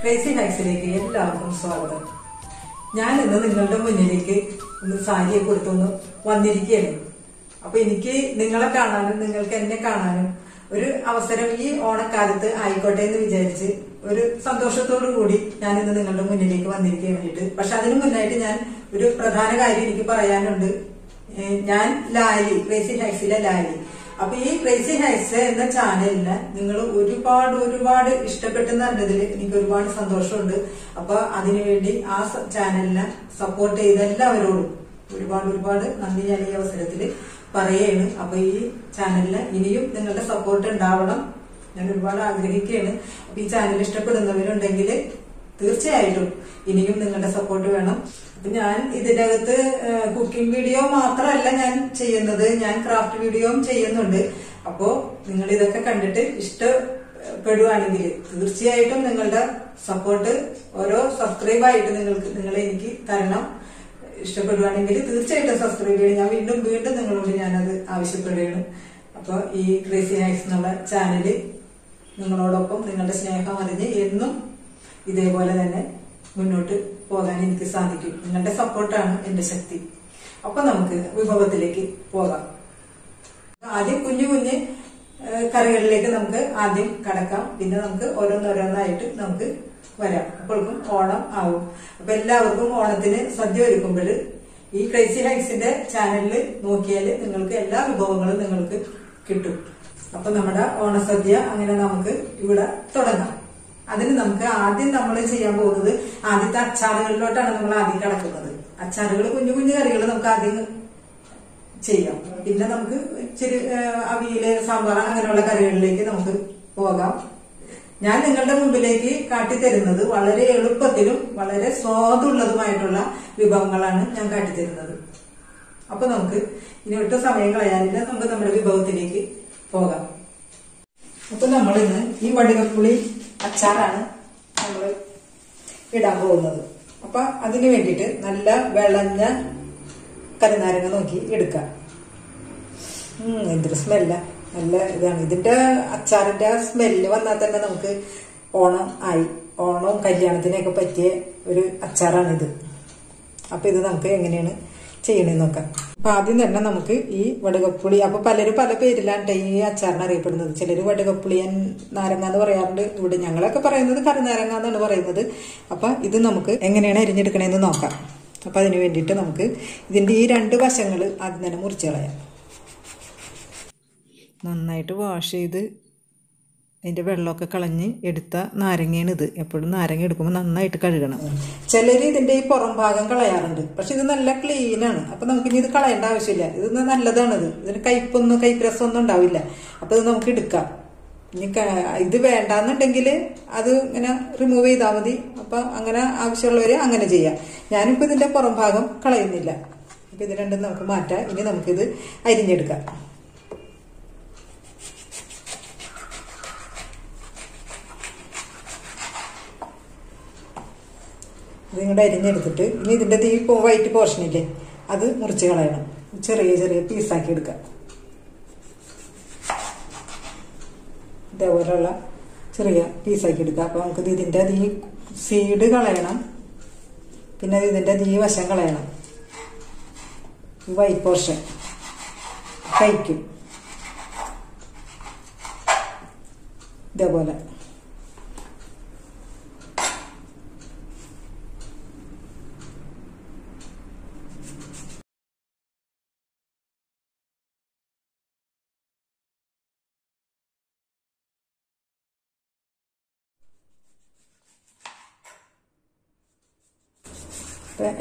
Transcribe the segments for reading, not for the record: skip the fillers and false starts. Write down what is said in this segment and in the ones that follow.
Crazy ഹൈക്സിലേക്ക് എല്ലാവർക്കും സ്വാഗതം. ഞാൻ ഇന്ന് നിങ്ങളുടെ മുന്നിലേക്ക് ഒന്ന് സാരിയെ കൊടുത്തൊന്ന് വന്നിരിക്കുകയാണ്. അപ്പൊ എനിക്ക് നിങ്ങളെ കാണാനും നിങ്ങൾക്ക് എന്നെ കാണാനും ഒരു അവസരം ഈ ഓണക്കാലത്ത് ആയിക്കോട്ടെ എന്ന് വിചാരിച്ച് ഒരു സന്തോഷത്തോടു കൂടി ഞാൻ ഇന്ന് നിങ്ങളുടെ മുന്നിലേക്ക് വന്നിരിക്കാൻ വേണ്ടിയിട്ട്. പക്ഷെ അതിനു മുന്നായിട്ട് ഞാൻ ഒരു പ്രധാന കാര്യം എനിക്ക് പറയാനുണ്ട്. ഞാൻ ലാലി, ക്രേസി ഹൈക്സിലെ ലാലി. അപ്പൊ ഈ ക്രേസി ഹൈക്സ് എന്ന ചാനലിന് നിങ്ങൾ ഒരുപാട് ഇഷ്ടപ്പെട്ടെന്ന് അറിഞ്ഞതിൽ എനിക്ക് ഒരുപാട് സന്തോഷമുണ്ട്. അപ്പൊ അതിനുവേണ്ടി ആ ചാനലിനെ സപ്പോർട്ട് ചെയ്ത എല്ലാവരോടും ഒരുപാട് നന്ദി ഞാൻ ഈ അവസരത്തില് പറയുകയാണ്. അപ്പൊ ഈ ചാനലിന് ഇനിയും നിങ്ങളുടെ സപ്പോർട്ട് ഉണ്ടാവണം ഞാൻ ഒരുപാട് ആഗ്രഹിക്കുകയാണ്. അപ്പൊ ഈ ചാനൽ ഇഷ്ടപ്പെടുന്നവരുണ്ടെങ്കിൽ തീർച്ചയായിട്ടും ഇനിയും നിങ്ങളുടെ സപ്പോർട്ട് വേണം. അപ്പൊ ഞാൻ ഇതിനകത്ത് കുക്കിംഗ് വീഡിയോ മാത്രമല്ല ഞാൻ ചെയ്യുന്നത്, ഞാൻ ക്രാഫ്റ്റ് വീഡിയോയും ചെയ്യുന്നുണ്ട്. അപ്പോ നിങ്ങൾ ഇതൊക്കെ കണ്ടിട്ട് ഇഷ്ടപ്പെടുവാണെങ്കിൽ തീർച്ചയായിട്ടും നിങ്ങളുടെ സപ്പോർട്ട് ഓരോ സബ്സ്ക്രൈബായിട്ട് നിങ്ങൾ എനിക്ക് തരണം. ഇഷ്ടപ്പെടുവാണെങ്കിൽ തീർച്ചയായിട്ടും സബ്സ്ക്രൈബ് ചെയ്യണം. ഞാൻ വീണ്ടും നിങ്ങളോട് ഞാനത് ആവശ്യപ്പെടുകയാണ്. അപ്പൊ ഈ ക്രേസി ഹൈക്സ് എന്നുള്ള ചാനല് നിങ്ങളോടൊപ്പം നിങ്ങളുടെ സ്നേഹം അറിഞ്ഞ് എന്നും ഇതേപോലെ തന്നെ മുന്നോട്ട് പോകാൻ എനിക്ക് സാധിക്കും. നിങ്ങളുടെ സപ്പോർട്ടാണ് എന്റെ ശക്തി. അപ്പൊ നമുക്ക് വിഭവത്തിലേക്ക് പോകാം. ആദ്യം കുഞ്ഞു കറികളിലേക്ക് നമുക്ക് ആദ്യം കടക്കാം. പിന്നെ നമുക്ക് ഓരോന്നോരോന്നായിട്ട് നമുക്ക് വരാം. അപ്പോഴേക്കും ഓണം ആവും. അപ്പൊ എല്ലാവർക്കും ഓണത്തിന് സദ്യ ഒരുക്കുമ്പോൾ ഈ ക്രേസി ഹൈക്സിന്റെ ചാനലിൽ നോക്കിയാൽ നിങ്ങൾക്ക് എല്ലാ വിഭവങ്ങളും നിങ്ങൾക്ക് കിട്ടും. അപ്പൊ നമ്മുടെ ഓണസദ്യ അങ്ങനെ നമുക്ക് ഇവിടെ തുടങ്ങാം. അതിന് നമുക്ക് ആദ്യം നമ്മൾ ചെയ്യാൻ പോകുന്നത് ആദ്യത്തെ അച്ചാറുകളിലോട്ടാണ് നമ്മൾ ആദ്യം കിടക്കുന്നത്. അച്ചാറുകൾ കുഞ്ഞു കറികൾ നമുക്ക് ആദ്യം ചെയ്യാം. പിന്നെ നമുക്ക് ഇച്ചിരി അവിയല്, സാമ്പാർ അങ്ങനെയുള്ള കറികളിലേക്ക് നമുക്ക് പോകാം. ഞാൻ നിങ്ങളുടെ മുമ്പിലേക്ക് കാട്ടിത്തരുന്നത് വളരെ എളുപ്പത്തിലും വളരെ സ്വാദുള്ളതുമായിട്ടുള്ള വിഭവങ്ങളാണ് ഞാൻ കാട്ടിത്തരുന്നത്. അപ്പൊ നമുക്ക് ഇനി ഒട്ടും സമയം കളയാനില്ല, നമുക്ക് നമ്മുടെ വിഭവത്തിലേക്ക് പോകാം. അപ്പൊ നമ്മൾ ഇന്ന് ഈ വടുകപ്പുളി അച്ചാറാണ് നമ്മൾ ഇടാൻ പോകുന്നത്. അപ്പൊ അതിന് വേണ്ടിയിട്ട് നല്ല വിളഞ്ഞ കരുനാരങ്ങ നോക്കി എടുക്കാം. എന്തൊരു സ്മെല്ല, നല്ല ഇതാണ്. ഇതിന്റെ അച്ചാറിന്റെ സ്മെല്ല് വന്നാൽ തന്നെ നമുക്ക് ഓണം ആയി. ഓണവും കല്യാണത്തിനൊക്കെ പറ്റിയ ഒരു അച്ചാറാണിത്. അപ്പൊ ഇത് നമുക്ക് എങ്ങനെയാണ് ചെയ്യണമെന്ന് നോക്കാം. അപ്പൊ ആദ്യം തന്നെ നമുക്ക് ഈ വടുകപ്പുളി, അപ്പൊ പലരും പല പേരിലാണ് ഈ അച്ചാറിന് അറിയപ്പെടുന്നത്. ചിലര് വടുകപ്പുളിയൻ നാരങ്ങ എന്ന് പറയാറുണ്ട്. ഇവിടെ ഞങ്ങളൊക്കെ പറയുന്നത് കരുനാരങ്ങ എന്നാണ് പറയുന്നത്. അപ്പൊ ഇത് നമുക്ക് എങ്ങനെയാണ് അരിഞ്ഞെടുക്കണേന്ന് നോക്കാം. അപ്പൊ അതിന് വേണ്ടിയിട്ട് നമുക്ക് ഇതിന്റെ ഈ രണ്ട് വശങ്ങൾ ആദ്യം തന്നെ മുറിച്ച് കളയാം. നന്നായിട്ട് വാഷ് ചെയ്ത് അതിൻ്റെ വെള്ളമൊക്കെ കളഞ്ഞ് എടുത്ത നാരങ്ങയാണ് ഇത്. എപ്പോഴും നാരങ്ങ എടുക്കുമ്പോൾ നന്നായിട്ട് കഴുകണം. ചിലർ ഇതിൻ്റെ ഈ പുറം ഭാഗം കളയാറുണ്ട്. പക്ഷെ ഇത് നല്ല ക്ലീനാണ്. അപ്പം നമുക്കിനി ഇത് കളയേണ്ട ആവശ്യമില്ല. ഇത് നല്ലതാണിത്. ഇതിന് കയ്പ് രസമൊന്നും ഉണ്ടാവില്ല. അപ്പം ഇത് നമുക്ക് എടുക്കാം. ഇനി ഇത് വേണ്ടാന്നുണ്ടെങ്കിൽ അത് ഇങ്ങനെ റിമൂവ് ചെയ്താൽ മതി. അപ്പം അങ്ങനെ ആവശ്യമുള്ളവർ അങ്ങനെ ചെയ്യാം. ഞാനിപ്പോൾ ഇതിൻ്റെ പുറം ഭാഗം കളയുന്നില്ല. അപ്പം ഇത് രണ്ടും നമുക്ക് മാറ്റാം. ഇനി നമുക്കിത് അരിഞ്ഞെടുക്കാം. ഇതിങ്ങോട്ട് അരിഞ്ഞെടുത്തിട്ട് ഇനി ഇതിൻ്റെ ഈ വൈറ്റ് പോർഷനില്ലേ അത് മുറിച്ച് കളയണം. ചെറിയ പീസാക്കി എടുക്കാം. ഇതേപോലെയുള്ള ചെറിയ പീസാക്കി എടുക്കാം. അപ്പൊ നമുക്ക് ഇതിൻ്റെ ഈ സീഡ് കളയണം. പിന്നെ ഇതിൻ്റെ ഈ വശം കളയണം. ഈ വൈറ്റ് പോർഷൻ കഴിക്കും. ഇതേപോലെ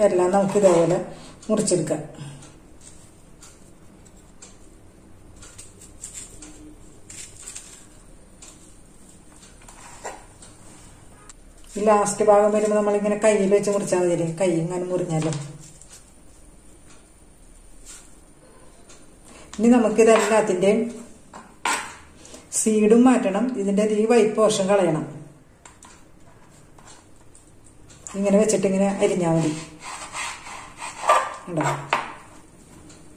എല്ലാം നമുക്ക് ഇതേപോലെ മുറിച്ചെടുക്കാം. ഈ ലാസ്റ്റ് ഭാഗം വരുമ്പോൾ നമ്മളിങ്ങനെ കയ്യിൽ വെച്ച് മുറിച്ചാൽ മതി. കൈ ഇങ്ങനെ മുറിഞ്ഞാലോ. ഇനി നമുക്കിതെല്ലാത്തിൻ്റെയും സീഡും മാറ്റണം. ഇതിൻ്റെ ഈ വൈറ്റ് പോർഷൻ കളയണം. ഇങ്ങനെ വെച്ചിട്ട് ഇങ്ങനെ അരിഞ്ഞാൽ മതി. ഉണ്ടോ?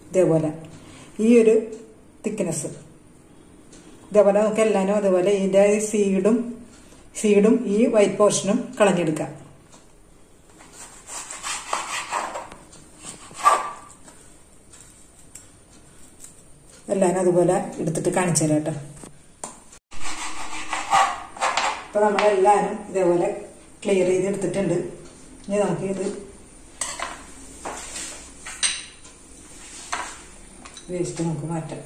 ഇതേപോലെ ഈ ഒരു തിക്നെസ്. ഇതേപോലെ നമുക്ക് എല്ലാനും അതുപോലെ ഇതിൻ്റെ സീഡും സീഡും ഈ വൈറ്റ് പോർഷനും കളഞ്ഞെടുക്കാം. എല്ലാവരും അതുപോലെ എടുത്തിട്ട് കാണിച്ചു തരാം കേട്ടോ. അപ്പൊ നമ്മളെല്ലാവരും ഇതേപോലെ ക്ലിയർ ചെയ്ത് എടുത്തിട്ടുണ്ട്. ഇനി നമുക്ക് ഇത് വേസ്റ്റ് നമുക്ക് മാറ്റാം.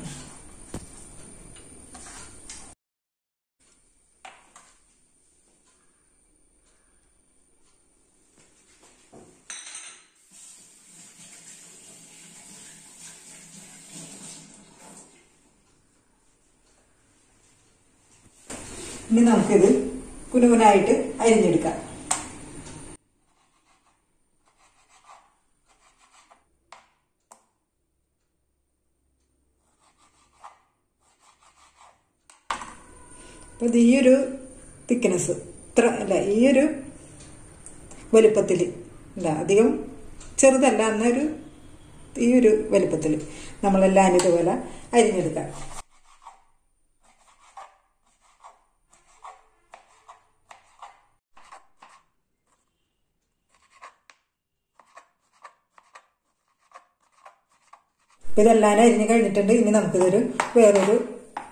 ഇനി നമുക്കിത് കുനുകുനായിട്ട് അരിഞ്ഞെടുക്കാം. അപ്പൊ ഇത് ഈ ഒരു തിക്നെസ് ഇത്ര അല്ല, ഈ ഒരു വലുപ്പത്തിൽ അല്ല, അധികം ചെറുതല്ല, എന്നൊരു ഈ ഒരു വലുപ്പത്തിൽ നമ്മളെല്ലാം ഇതുപോലെ അരിഞ്ഞെടുക്കാം. അപ്പം ഇതെല്ലാം അരിഞ്ഞ് കഴിഞ്ഞിട്ടുണ്ട്. ഇനി നമുക്കിതൊരു വേറൊരു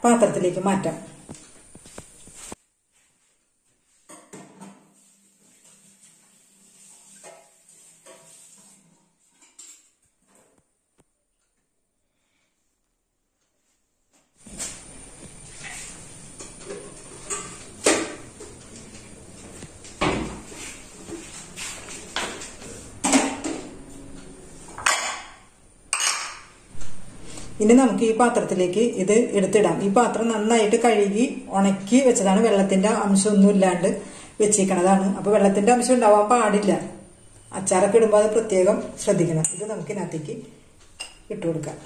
പാത്രത്തിലേക്ക് മാറ്റാം. ഇനി നമുക്ക് ഈ പാത്രത്തിലേക്ക് ഇത് എടുത്തിടാം. ഈ പാത്രം നന്നായിട്ട് കഴുകി ഉണക്കി വെച്ചതാണ്. വെള്ളത്തിന്റെ അംശമൊന്നും ഇല്ലാണ്ട് വെച്ചിരിക്കണതാണ്. അപ്പൊ വെള്ളത്തിന്റെ അംശം ഉണ്ടാവാൻ പാടില്ല. അച്ചാറൊക്കെ ഇടുമ്പോൾ അത് പ്രത്യേകം ശ്രദ്ധിക്കണം. ഇത് നമുക്ക് ഇതിനകത്തേക്ക് ഇട്ട് കൊടുക്കാം.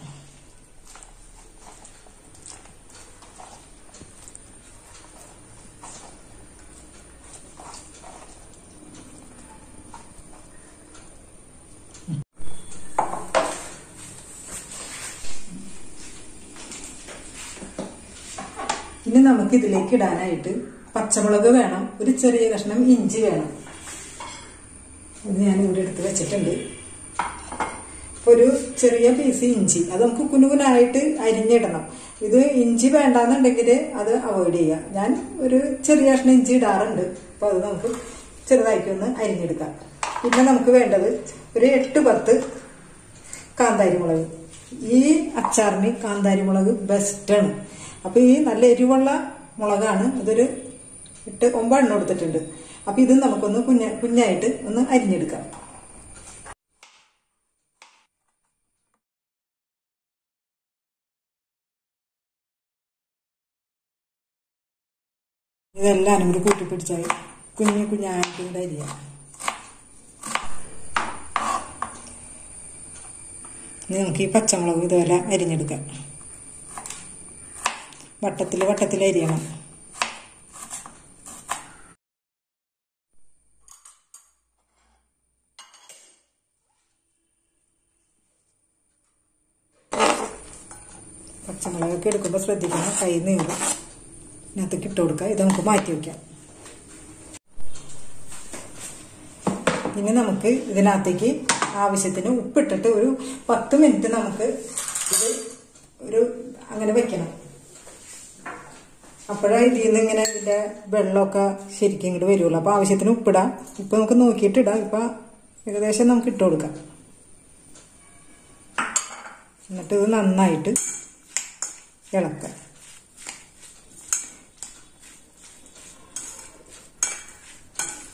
ഇനി നമുക്ക് ഇതിലേക്ക് ഇടാനായിട്ട് പച്ചമുളക് വേണം, ഒരു ചെറിയ കഷ്ണം ഇഞ്ചി വേണം. ഇത് ഞാൻ ഇവിടെ എടുത്ത് വെച്ചിട്ടുണ്ട്. ഒരു ചെറിയ പീസ് ഇഞ്ചി, അത് നമുക്ക് കുനുകുനായിട്ട് അരിഞ്ഞിടണം. ഇത് ഇഞ്ചി വേണ്ടാന്നുണ്ടെങ്കിൽ അത് അവോയ്ഡ് ചെയ്യുക. ഞാൻ ഒരു ചെറിയ കഷ്ണം ഇഞ്ചി ഇടാറുണ്ട്. അപ്പൊ അത് നമുക്ക് ചെറുതായിട്ട് ഒന്ന് അരിഞ്ഞെടുക്കാം. പിന്നെ നമുക്ക് വേണ്ടത് ഒരു 8-10 കാന്താരി മുളക്. ഈ അച്ചാറിന് കാന്താരി മുളക് ബെസ്റ്റാണ്. അപ്പൊ ഈ നല്ല എരിവുള്ള മുളകാണ്. ഇതൊരു 8-9 എണ്ണം എടുത്തിട്ടുണ്ട്. അപ്പൊ ഇത് നമുക്കൊന്ന് കുഞ്ഞായിട്ട് ഒന്ന് അരിഞ്ഞെടുക്കാം. ഇതെല്ലാം കൂടി കൂട്ടിപ്പിടിച്ചാൽ കുഞ്ഞായിട്ട് ഇവിടെ അരിയാം. ഇനി നമുക്ക് ഈ പച്ചമുളക് ഇതുപോലെ അരിഞ്ഞെടുക്കാം. വട്ടത്തിൽ അരിയണം. പച്ചമുളകൊക്കെ എടുക്കുമ്പോൾ ശ്രദ്ധിക്കണം, കൈ നീറും. ഇതിനകത്തേക്ക് ഇട്ട് കൊടുക്കുക. ഇത് നമുക്ക് മാറ്റി വയ്ക്കാം. ഇനി നമുക്ക് ഇതിനകത്തേക്ക് ആവശ്യത്തിന് ഉപ്പിട്ടിട്ട് ഒരു 10 മിനിറ്റ് നമുക്ക് ഇത് അങ്ങനെ വെക്കണം. അപ്പോഴാണ് ഇതിൽ നിന്ന് ഇങ്ങനെ ഇതിന്റെ വെള്ളമൊക്കെ ശരിക്കും ഇങ്ങോട്ട് വരുള്ളൂ. അപ്പൊ ആവശ്യത്തിന് ഉപ്പിടാം. ഉപ്പ് നമുക്ക് നോക്കിയിട്ട് ഇടാം. ഇപ്പൊ ഏകദേശം നമുക്ക് ഇട്ട് കൊടുക്കാം. എന്നിട്ട് ഇത് നന്നായിട്ട് ഇളക്കാം.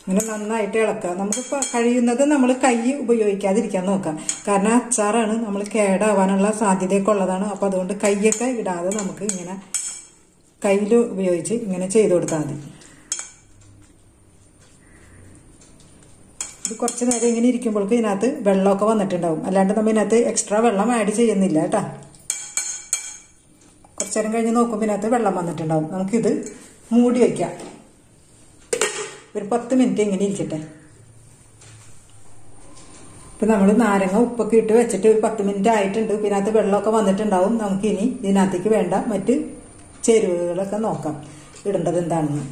ഇങ്ങനെ നന്നായിട്ട് ഇളക്കുക. നമുക്കിപ്പോ കഴിയുന്നത് നമ്മൾ കൈ ഉപയോഗിക്കാതിരിക്കാൻ നോക്കാം. കാരണം അച്ചാറാണ്, നമ്മൾ കേടാവാനുള്ള സാധ്യതയൊക്കെ ഉള്ളതാണ്. അപ്പൊ അതുകൊണ്ട് കൈയൊക്കെ ഇടാതെ നമുക്ക് ഇങ്ങനെ കയ്യിൽ ഉപയോഗിച്ച് ഇങ്ങനെ ചെയ്ത് കൊടുത്താൽ മതി. ഇത് കുറച്ച് നേരം ഇങ്ങനെ ഇരിക്കുമ്പോഴേക്ക് ഇതിനകത്ത് വെള്ളമൊക്കെ വന്നിട്ടുണ്ടാവും. അല്ലാണ്ട് നമ്മൾ ഇതിനകത്ത് എക്സ്ട്രാ വെള്ളം ആഡ് ചെയ്യുന്നില്ല കേട്ടോ. കുറച്ചു നേരം കഴിഞ്ഞ് നോക്കുമ്പോൾ ഇതിനകത്ത് വെള്ളം വന്നിട്ടുണ്ടാവും. നമുക്കിത് മൂടി വയ്ക്കാം. ഒരു 10 മിനിറ്റ് ഇങ്ങനെ ഇരിക്കട്ടെ. ഇപ്പൊ നമ്മൾ നാരങ്ങ ഉപ്പൊക്കെ ഇട്ട് വെച്ചിട്ട് ഒരു 10 മിനിറ്റ് ആയിട്ടുണ്ട്. ഇതിനകത്ത് വെള്ളമൊക്കെ വന്നിട്ടുണ്ടാവും. നമുക്കിനി ഇതിനകത്തേക്ക് വേണ്ട മറ്റ് ചേരുവകളൊക്കെ നോക്കാം, ഇടേണ്ടത് എന്താണെന്ന്.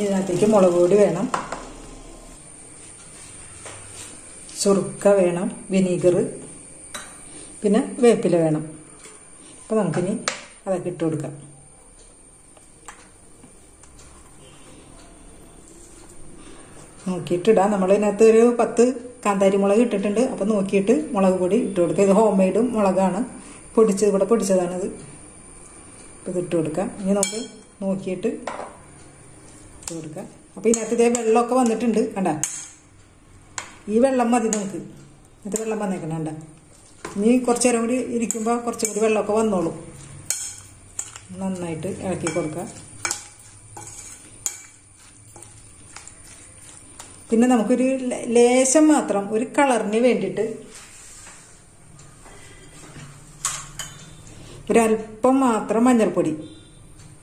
ഇതിനകത്തേക്ക് മുളക് പൊടി വേണം, സുർക്ക വേണം, വിനീഗർ, പിന്നെ വേപ്പില വേണം. അപ്പോൾ നമുക്കിനി അതൊക്കെ ഇട്ട് കൊടുക്കാം. നോക്കിയിട്ടിടാം. നമ്മളിതിനകത്ത് ഒരു 10 കാന്താരി മുളക് ഇട്ടിട്ടുണ്ട്. അപ്പോൾ നോക്കിയിട്ട് മുളക് പൊടി ഇട്ട് കൊടുക്കുക. ഇത് ഹോം മെയ്ഡും മുളകാണ്, ഇവിടെ പൊടിച്ചതാണിത്. അപ്പോൾ ഇത് ഇട്ട് കൊടുക്കാം. ഇനി നമുക്ക് നോക്കിയിട്ട് ഇട്ട് കൊടുക്കാം. അപ്പോൾ ഇതിനകത്ത് ഇതേ വെള്ളമൊക്കെ വന്നിട്ടുണ്ട്, കണ്ട. ഈ വെള്ളം മതി നമുക്ക്. ഇത് വെള്ളം വന്നേക്കണം, കണ്ട. ഇനി കുറച്ച് നേരം കൂടി ഇരിക്കുമ്പോൾ കുറച്ചും കൂടി വെള്ളമൊക്കെ വന്നോളും. നന്നായിട്ട് ഇളക്കി കൊടുക്കുക. പിന്നെ നമുക്കൊരു ലേശം മാത്രം ഒരു കളറിന് വേണ്ടിയിട്ട് ഒരല്പം മാത്രം മഞ്ഞൾപ്പൊടി,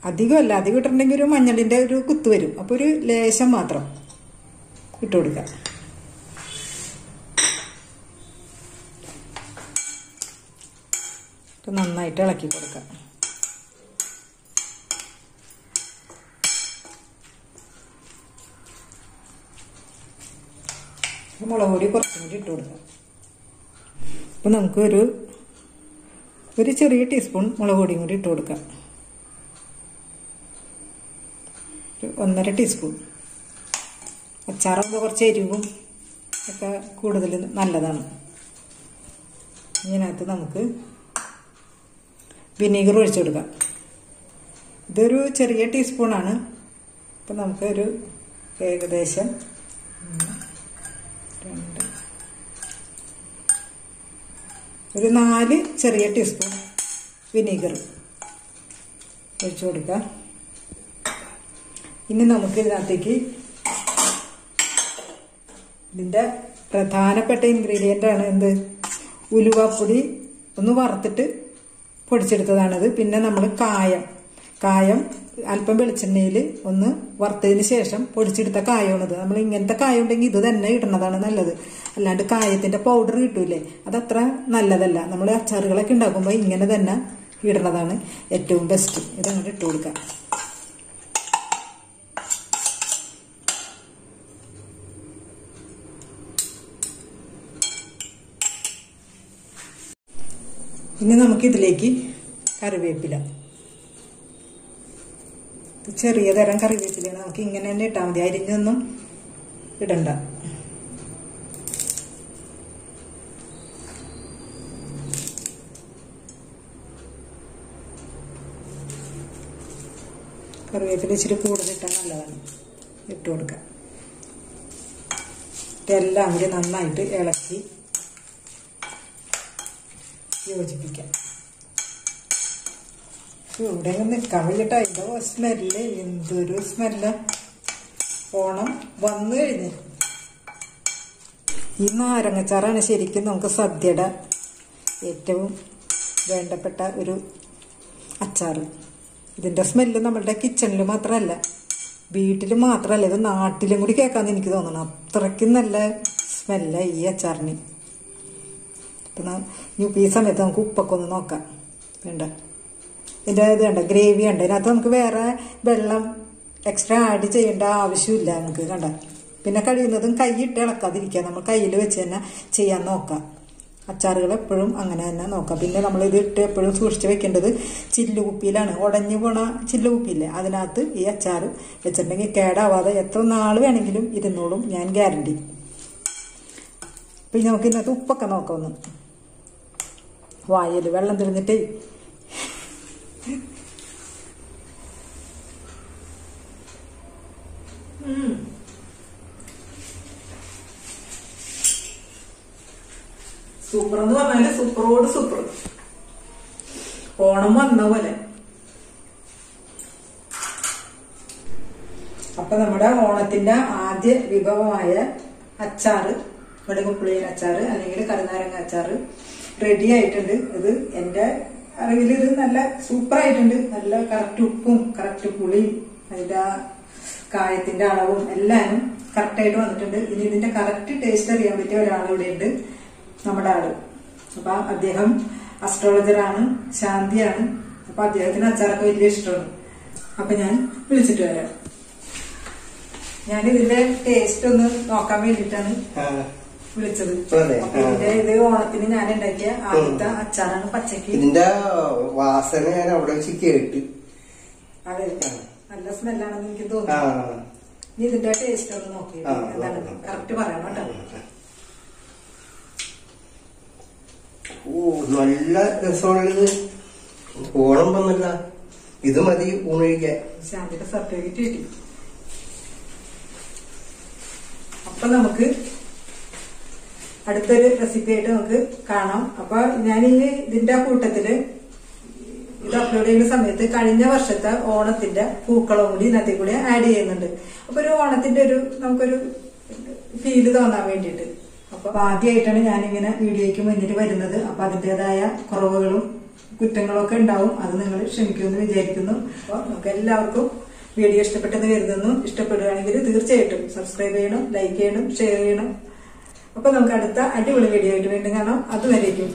അധികമല്ല. അധികം ഇട്ടിട്ടുണ്ടെങ്കിൽ ഒരു മഞ്ഞളിൻ്റെ ഒരു കുത്ത് വരും. അപ്പോൾ ഒരു ലേശം മാത്രം ഇട്ട് കൊടുക്കുക. നന്നായിട്ട് ഇളക്കി കൊടുക്കുക. മുളക് പൊടി കുറച്ചും കൂടി ഇട്ട് കൊടുക്കാം. അപ്പം നമുക്ക് ഒരു ചെറിയ ടീസ്പൂൺ മുളക് പൊടിയും കൂടി ഇട്ട് കൊടുക്കാം. 1.5 ടീസ്പൂൺ. അച്ചാറാകുമ്പോൾ കുറച്ച് എരിവും ഒക്കെ കൂടുതൽ നല്ലതാണ്. ഇതിനകത്ത് നമുക്ക് വിനീഗർ ഒഴിച്ചു കൊടുക്കാം. ഇതൊരു ചെറിയ ടീസ്പൂണാണ്. അപ്പം നമുക്ക് ഏകദേശം 4 ചെറിയ ടീസ്പൂൺ വിനീഗർ ഒഴിച്ചു കൊടുക്കാം. ഇനി നമുക്ക് ഇതിനകത്തേക്ക് ഇതിൻ്റെ പ്രധാനപ്പെട്ട ഇൻഗ്രീഡിയൻ്റ് ആണ് എന്ത്, ഉലുവാപ്പൊടി ഒന്ന് വറുത്തിട്ട് പൊടിച്ചെടുത്തതാണിത്. പിന്നെ നമ്മൾ കായം അല്പം വെളിച്ചെണ്ണയിൽ ഒന്ന് വറുത്തതിന് ശേഷം പൊടിച്ചെടുത്ത കായമാണിത്. നമ്മൾ ഇങ്ങനത്തെ കായം ഉണ്ടെങ്കിൽ ഇത് തന്നെ ഇടുന്നതാണ് നല്ലത്. അല്ലാണ്ട് കായത്തിന്റെ പൗഡർ കിട്ടൂലേ, അതത്ര നല്ലതല്ല. നമ്മൾ അച്ചാറുകളൊക്കെ ഉണ്ടാക്കുമ്പോൾ ഇങ്ങനെ തന്നെ ഇടുന്നതാണ് ഏറ്റവും ബെസ്റ്റ്. ഇതങ്ങോട്ട് ഇട്ട് കൊടുക്കാം. ഇനി നമുക്ക് ഇതിലേക്ക് കറിവേപ്പില, ചെറിയ തരം കറിവേപ്പിലാണ്. നമുക്ക് ഇങ്ങനെ തന്നെ ഇട്ടാൽ മതി, അരിഞ്ഞൊന്നും ഇടണ്ട. കറിവേപ്പില ഇച്ചിരി കൂടുതൽ ഇട്ടാൽ നല്ലതാണ്. ഇട്ട് കൊടുക്കാം. ഇതെല്ലാം കൂടി നന്നായിട്ട് ഇളക്കി യോജിപ്പിക്കാം. ഇവിടെ നിൽക്കാൻ വേണ്ടിയിട്ട് അതിൻ്റെ സ്മെല്ല്, എന്തൊരു സ്മെല്ല്. ഓണം വന്നു കഴിഞ്ഞ് ഈ നാരങ്ങച്ചാറാണ് ശരിക്കും നമുക്ക് സദ്യയുടെ ഏറ്റവും വേണ്ടപ്പെട്ട ഒരു അച്ചാർ. ഇതിൻ്റെ സ്മെല്ല് നമ്മളുടെ കിച്ചണിൽ മാത്രമല്ല, വീട്ടിൽ മാത്രമല്ല, ഇത് നാട്ടിലും കൂടി കേൾക്കാമെന്ന് എനിക്ക് തോന്നണം. അത്രയ്ക്കും നല്ല സ്മെല്ല ഈ അച്ചാറിന്. അപ്പം ഈ സമയത്ത് നമുക്ക് ഉപ്പൊക്കെ ഒന്ന് നോക്കാം. വേണ്ട, ഇതിൻ്റെ ഇത് കണ്ട ഗ്രേവി ഉണ്ട്. ഇതിനകത്ത് നമുക്ക് വേറെ വെള്ളം എക്സ്ട്രാ ആഡ് ചെയ്യേണ്ട ആവശ്യമില്ല നമുക്ക്. കണ്ട, പിന്നെ കഴിയുന്നതും കൈയിട്ട് ഇളക്കാതിരിക്കുക. നമ്മൾ കയ്യിൽ വെച്ച് തന്നെ ചെയ്യാൻ നോക്കാം. അച്ചാറുകൾ എപ്പോഴും അങ്ങനെ തന്നെ നോക്കാം. പിന്നെ നമ്മൾ ഇതിട്ട് എപ്പോഴും സൂക്ഷിച്ച് വെക്കേണ്ടത് ചില്ലുകുപ്പിയിലാണ്. ഉടഞ്ഞു പോണ ചില്ലുകുപ്പിയില്ലേ, അതിനകത്ത് ഈ അച്ചാർ വെച്ചിട്ടുണ്ടെങ്കിൽ കേടാവാതെ എത്ര നാൾ വേണമെങ്കിലും ഇരുന്നോളും, ഞാൻ ഗ്യാരണ്ടി. പിന്നെ നമുക്ക് ഇതിനകത്ത് ഉപ്പൊക്കെ നോക്കാമെന്ന്. വായൽ വെള്ളം തിരിഞ്ഞിട്ടേ സൂപ്പർ എന്ന് പറഞ്ഞാല് സൂപ്പറോട് സൂപ്പർ. ഓണം വന്ന പോലെ. അപ്പൊ നമ്മുടെ ഓണത്തിന്റെ ആദ്യ വിഭവമായ അച്ചാറ്, വെടുകുപ്പുളിയൻ അച്ചാറ് അല്ലെങ്കിൽ കറുനാരങ്ങ അച്ചാറ് റെഡി ആയിട്ടുണ്ട്. ഇത് എന്റെ അറിവിൽ ഇത് നല്ല സൂപ്പർ ആയിട്ടുണ്ട്. നല്ല കറക്റ്റ് ഉപ്പും കറക്റ്റ് പുളിയും അതിന്റെ കായത്തിന്റെ അളവും എല്ലാം കറക്റ്റായിട്ട് വന്നിട്ടുണ്ട്. ഇനി ഇതിന്റെ കറക്റ്റ് ടേസ്റ്റ് അറിയാൻ പറ്റിയ ഒരാളിവിടെ ഉണ്ട്, നമ്മുടെ ആള്. അപ്പൊ അദ്ദേഹം അസ്ട്രോളജറാണ്, ശാന്തിയാണ്. അപ്പൊ അദ്ദേഹത്തിന് അച്ചാറൊക്കെ വലിയ ഇഷ്ടമാണ്. അപ്പൊ ഞാൻ വിളിച്ചിട്ട് വരാം. ഞാൻ ഇതിന്റെ ടേസ്റ്റ് ഒന്ന് നോക്കാൻ വേണ്ടിട്ടാണ് വിളിച്ചത്. ഇത് ഓണത്തിന് ഞാൻ ഉണ്ടാക്കിയ ആദ്യത്തെ അച്ചാറാണ് പച്ചക്ക്. ഇതിന്റെ വാസന ഞാൻ അവിടെ വെച്ച് കേട്ട്. അതെ, നല്ല സ്മെല്ലാണെന്ന് എനിക്ക് തോന്നുന്നു. ഇനി ഇതിന്റെ ടേസ്റ്റ് ഒന്ന് നോക്കിയിട്ട് എന്താണ് കറക്റ്റ് പറയണം കേട്ടോ. നല്ല രസമാണിത്. ഓണം വന്നല്ല, ഇത് മതി ഊണഴിക്കാൻ. ശാന്തിയുടെ സർട്ടിഫിക്കറ്റ് കിട്ടി. അപ്പൊ നമുക്ക് അടുത്തൊരു റെസിപ്പി ആയിട്ട് നമുക്ക് കാണാം. അപ്പൊ ഞാനിനി ഇതിന്റെ കൂട്ടത്തില് ഇത് അപ്ലോഡ് ചെയ്യുന്ന സമയത്ത് കഴിഞ്ഞ വർഷത്തെ ഓണത്തിന്റെ പൂക്കളും കൂടി ഇതിനകത്തേക്ക് കൂടി ആഡ് ചെയ്യുന്നുണ്ട്. അപ്പൊ ഒരു ഓണത്തിന്റെ നമുക്കൊരു ഫീല് തോന്നാൻ വേണ്ടിയിട്ട്. അപ്പൊ ആദ്യമായിട്ടാണ് ഞാനിങ്ങനെ വീഡിയോയ്ക്ക് മുന്നിൽ വരുന്നത്. അപ്പൊ അതിൻ്റെതായ കുറവുകളും കുറ്റങ്ങളും ഒക്കെ ഉണ്ടാവും. അത് നിങ്ങൾ ക്ഷമിക്കുമെന്ന് വിചാരിക്കുന്നു. അപ്പൊ നമുക്ക് എല്ലാവർക്കും വീഡിയോ ഇഷ്ടപ്പെട്ടെന്ന് കരുതുന്നു. ഇഷ്ടപ്പെടുകയാണെങ്കിൽ തീർച്ചയായിട്ടും സബ്സ്ക്രൈബ് ചെയ്യണം, ലൈക്ക് ചെയ്യണം, ഷെയർ ചെയ്യണം. അപ്പൊ നമുക്ക് അടുത്ത അടിപൊളി വീഡിയോ ആയിട്ട് വീണ്ടും കാണാം. അതുവരേക്കും.